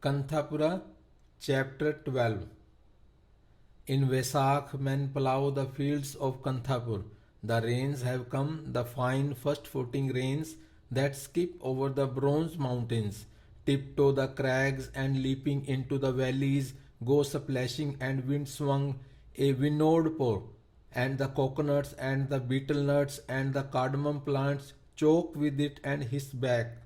Kanthapura, Chapter 12. In Vaisakh men plough the fields of Kanthapur. The rains have come, the fine first footing rains that skip over the bronze mountains, tiptoe the crags and leaping into the valleys, go splashing and wind swung a winnowed pour, and the coconuts and the betel nuts and the cardamom plants choke with it and hiss back.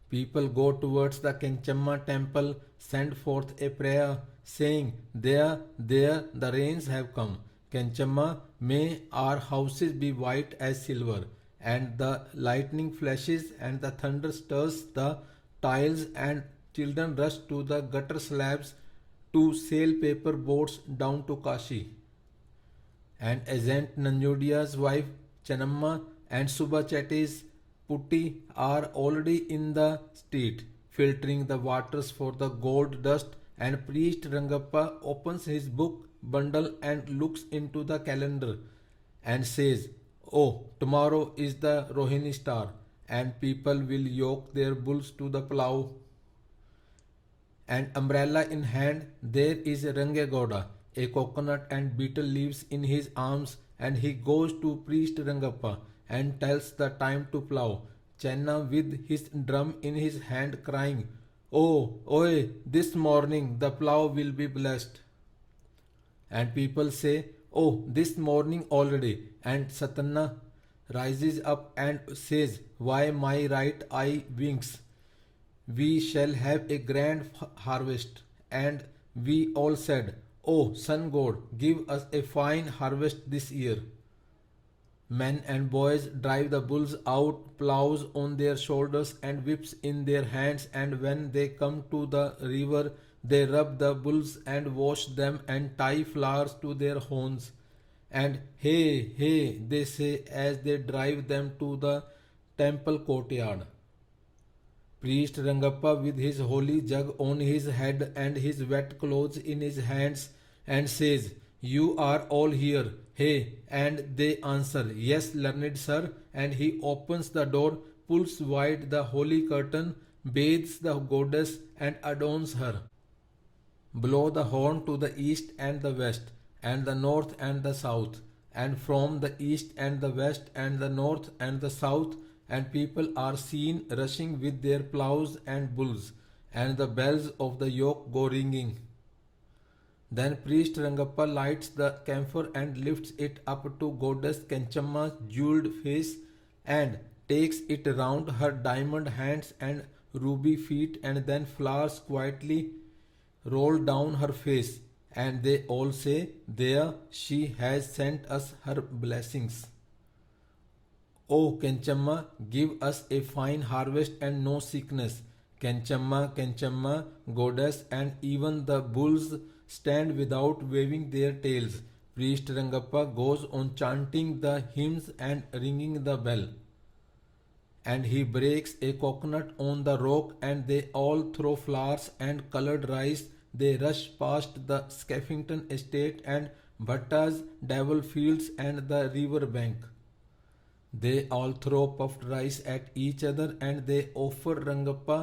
People go towards the Kenchamma temple, send forth a prayer, saying, there, the rains have come. Kenchamma, may our houses be white as silver, and the lightning flashes and the thunder stirs the tiles, and children rush to the gutter slabs to sail paper boats down to Kashi. And Agent Nanjodia's wife Chanamma and Subha Chetty's Putti are already in the street, filtering the waters for the gold dust, and priest Rangappa opens his book bundle and looks into the calendar and says, "Oh, tomorrow is the Rohini star, and people will yoke their bulls to the plough." And umbrella in hand, there is Rangegoda, a coconut and betel leaves in his arms, and he goes to priest Rangappa and tells the time to plough. Chenna with his drum in his hand crying, "Oh, oi, this morning the plough will be blessed." And people say, "Oh, this morning already." And Satanna rises up and says, "Why my right eye winks? We shall have a grand harvest." And we all said, "Oh, sun god, give us a fine harvest this year." Men and boys drive the bulls out, ploughs on their shoulders and whips in their hands, and when they come to the river, they rub the bulls and wash them and tie flowers to their horns. And hey, hey, they say as they drive them to the temple courtyard. Priest Rangappa with his holy jug on his head and his wet clothes in his hands and says, "You are all here, hey?" And they answer, "Yes, learned sir." And he opens the door, pulls wide the holy curtain, bathes the goddess and adorns her. Blow the horn to the east and the west, and the north and the south, and from the east and the west and the north and the south, and people are seen rushing with their ploughs and bulls, and the bells of the yoke go ringing. Then priest Rangappa lights the camphor and lifts it up to goddess Kenchamma's jewelled face and takes it round her diamond hands and ruby feet, and then flowers quietly roll down her face, and they all say, "There, she has sent us her blessings." "O Kenchamma, give us a fine harvest and no sickness." Kenchamma, Kenchamma, goddess, and even the bulls stand without waving their tails. Priest Rangappa goes on chanting the hymns and ringing the bell. And he breaks a coconut on the rock, and they all throw flowers and colored rice. They rush past the Skeffington estate and Bhatta's devil fields and the river bank. They all throw puffed rice at each other, and they offer Rangappa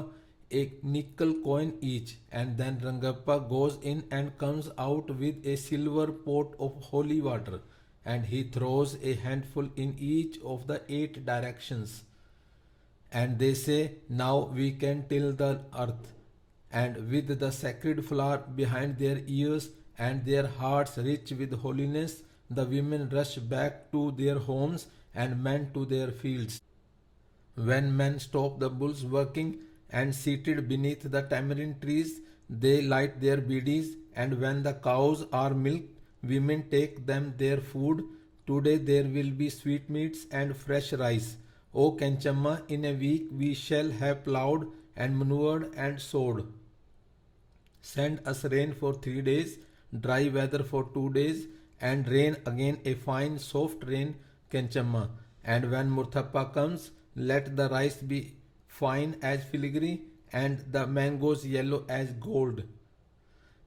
a nickel coin each, and then Rangappa goes in and comes out with a silver pot of holy water, and he throws a handful in each of the 8 directions. And they say, "Now we can till the earth." And with the sacred flower behind their ears and their hearts rich with holiness, the women rush back to their homes and men to their fields. When men stop the bulls working and seated beneath the tamarind trees, they light their bidis, and when the cows are milked, women take them their food. Today there will be sweetmeats and fresh rice. O Kenchamma, in a week we shall have ploughed and manured and sowed. Send us rain for 3 days, dry weather for 2 days, and rain again, a fine soft rain, Kenchamma. And when Murthappa comes, let the rice be fine as filigree and the mangoes yellow as gold.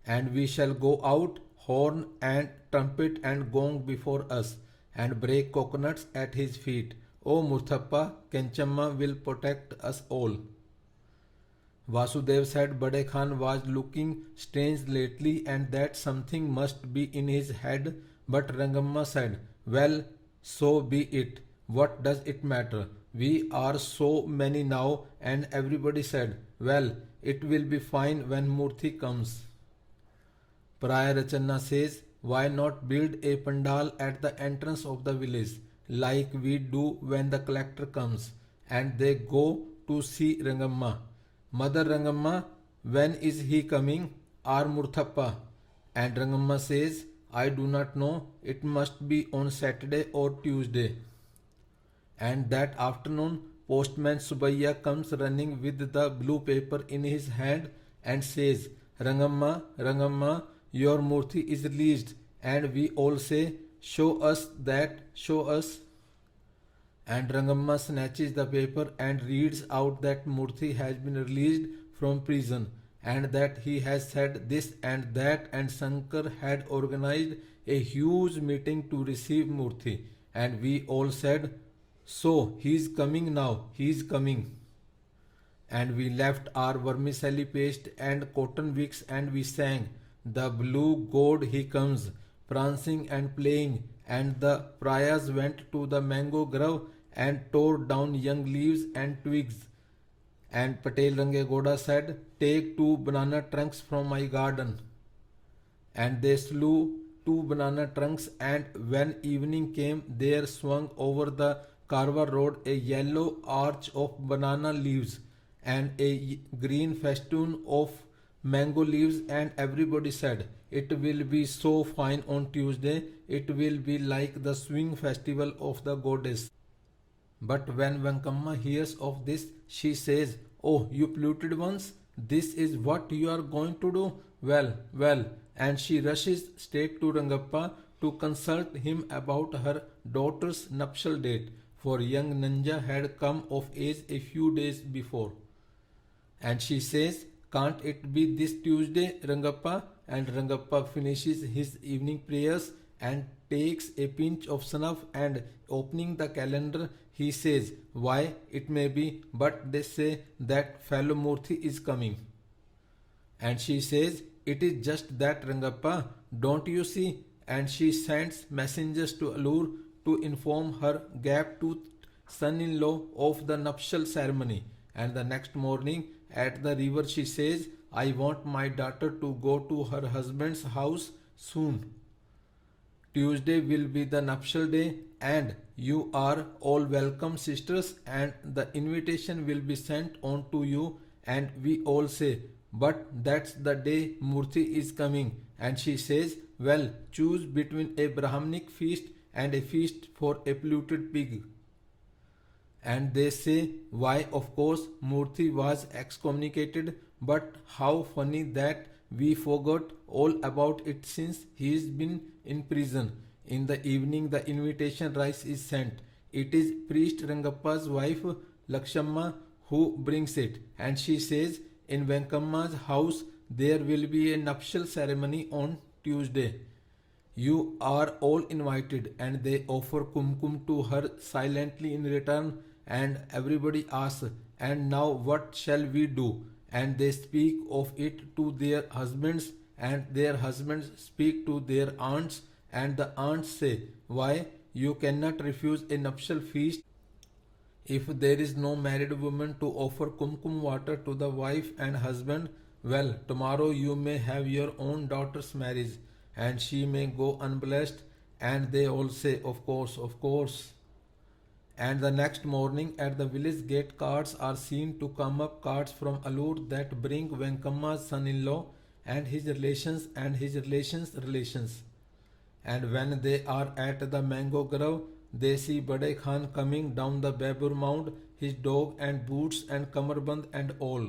And we shall go out, horn and trumpet and gong before us, and break coconuts at his feet. O Murthappa, Kenchamma will protect us all. Vasudev said Bade Khan was looking strange lately and that something must be in his head, but Rangamma said, well, so be it. What does it matter? We are so many now, and everybody said, well, it will be fine when Murthy comes. Priya Rachanna says, why not build a pandal at the entrance of the village, like we do when the collector comes, and they go to see Rangamma. Mother Rangamma, when is he coming? Or Murthappa? And Rangamma says, I do not know, it must be on Saturday or Tuesday. And that afternoon, postman Subbiah comes running with the blue paper in his hand and says, Rangamma, Rangamma, your Murthy is released. And we all say, show us that, show us. And Rangamma snatches the paper and reads out that Murthy has been released from prison and that he has said this and that, and Shankar had organized a huge meeting to receive Murthy. And we all said, so he's coming now, he's coming. And we left our vermicelli paste and cotton wicks and we sang, the blue god he comes, prancing and playing, and the Prayas went to the mango grove and tore down young leaves and twigs. And Patel Rangegoda said, take 2 banana trunks from my garden. And they slew 2 banana trunks, and when evening came, there swung over the Karwar road a yellow arch of banana leaves and a green festoon of mango leaves, and everybody said, it will be so fine on Tuesday, it will be like the swing festival of the goddess. But when Venkamma hears of this, she says, oh, you polluted ones, this is what you are going to do? Well, well, and she rushes straight to Rangappa to consult him about her daughter's nuptial date, for young Nanja had come of age a few days before. And she says, can't it be this Tuesday, Rangappa? And Rangappa finishes his evening prayers and takes a pinch of snuff, and opening the calendar, he says, why, it may be, but they say that fellow Murthy is coming. And she says, it is just that, Rangappa, don't you see? And she sends messengers to Allur to inform her gap-toothed son-in-law of the nuptial ceremony. And the next morning at the river she says, I want my daughter to go to her husband's house soon. Tuesday will be the nuptial day, and you are all welcome, sisters, and the invitation will be sent on to you. And we all say, but that's the day Murthy is coming. And she says, well, choose between a Brahmanic feast and a feast for a polluted pig. And they say, why, of course, Murthy was excommunicated, but how funny that we forgot all about it since he's been in prison. In the evening, the invitation rice is sent. It is priest Rangappa's wife, Lakshamma, who brings it, and she says, in Venkamma's house there will be a nuptial ceremony on Tuesday. You are all invited, and they offer kumkum to her silently in return, and everybody asks, and now what shall we do? And they speak of it to their husbands, and their husbands speak to their aunts, and the aunts say, why, you cannot refuse a nuptial feast if there is no married woman to offer kumkum water to the wife and husband. Well, tomorrow you may have your own daughter's marriage, and she may go unblessed. And they all say, of course, of course. And the next morning at the village gate, carts are seen to come up, carts from Allur that bring Venkamma's son-in-law and his relations and his relations. And when they are at the mango grove, they see Bade Khan coming down the Babur mound, his dog and boots and kamarband and all.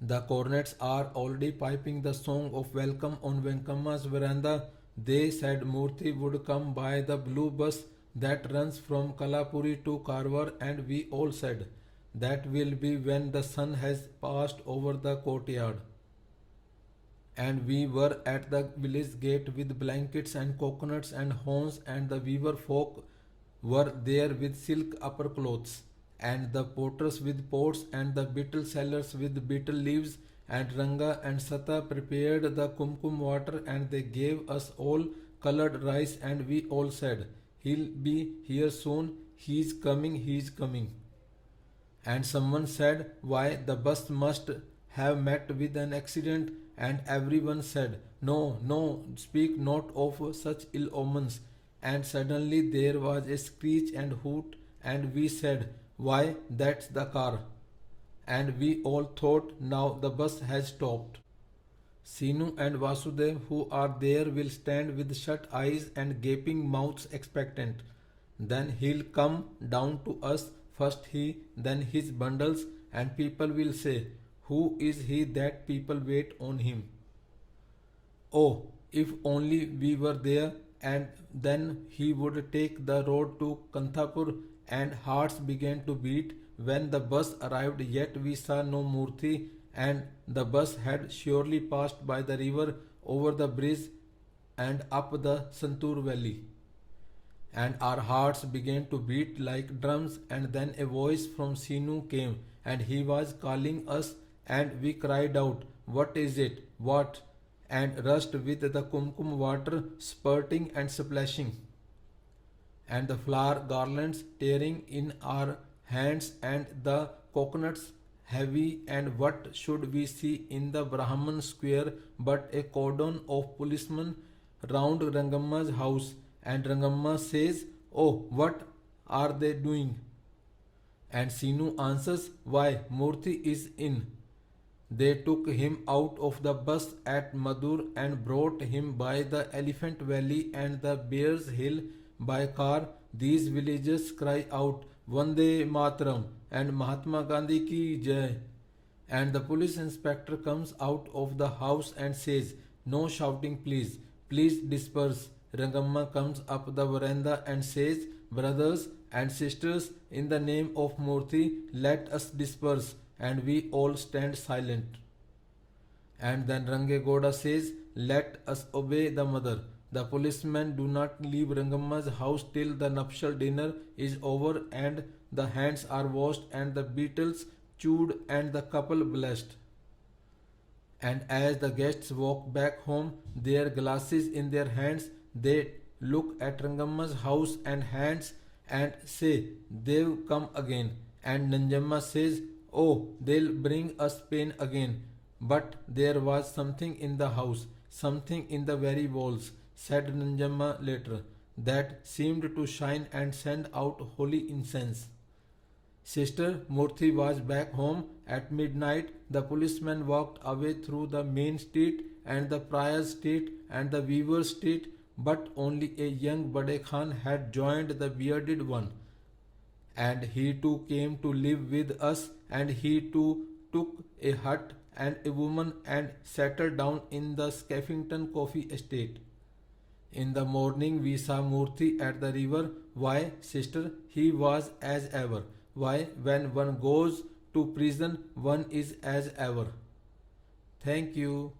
The cornets are already piping the song of welcome on Venkamma's veranda. They said Murthy would come by the blue bus that runs from Kalapuri to Karwar, and we all said, that will be when the sun has passed over the courtyard. And we were at the village gate with blankets and coconuts and horns, and the weaver folk were there with silk upper clothes. and the potters with pots, and the betel sellers with betel leaves, and Ranga and Sata prepared the kumkum water, and they gave us all colored rice, and we all said, "He'll be here soon, he's coming, he's coming." And someone said, "Why, the bus must have met with an accident." And everyone said, "No, no, speak not of such ill omens." And suddenly there was a screech and hoot, and we said, "Why, that's the car." And we all thought, now the bus has stopped. Sinu and Vasudev, who are there, will stand with shut eyes and gaping mouths expectant. Then he'll come down to us, first he, then his bundles, and people will say, "Who is he that people wait on him?" Oh, if only we were there, and then he would take the road to Kanthapur, and hearts began to beat. When the bus arrived, yet we saw no Murthy, and the bus had surely passed by the river, over the bridge, and up the Santur valley. And our hearts began to beat like drums, and then a voice from Sinu came, and he was calling us, and we cried out, "What is it? What?" and rushed with the kumkum water spurting and splashing, and the flower garlands tearing in our hands, and the coconuts heavy. And what should we see in the Brahman square but a cordon of policemen round Rangamma's house? And Rangamma says, "Oh, what are they doing?" And Sinu answers, "Why, Murthy is in. They took him out of the bus at Madur and brought him by the Elephant Valley and the Bear's Hill by car." These villagers cry out, "Vande Mataram" and "Mahatma Gandhi ki Jai." And the police inspector comes out of the house and says, "No shouting, please. Please disperse." Rangamma comes up the veranda and says, "Brothers and sisters, in the name of Murthy, let us disperse." And we all stand silent. And then Rangegoda says, "Let us obey the mother." The policemen do not leave Rangamma's house till the nuptial dinner is over, and the hands are washed, and the beetles chewed, and the couple blessed. And as the guests walk back home, their glasses in their hands, they look at Rangamma's house and hands and say, "They've come again." And Nanjamma says, "Oh, they'll bring us pain again." But there was something in the house, something in the very walls, said Nanjamma later, that seemed to shine and send out holy incense. Sister Murthy was back home at midnight. The policeman walked away through the main street and the Prior's street and the Weaver's street, but only a young Bade Khan had joined the bearded one. And he too came to live with us, and he too took a hut and a woman and settled down in the Skeffington coffee estate. In the morning we saw Murthy at the river. Why, sister, he was as ever. Why, when one goes to prison, one is as ever. Thank you.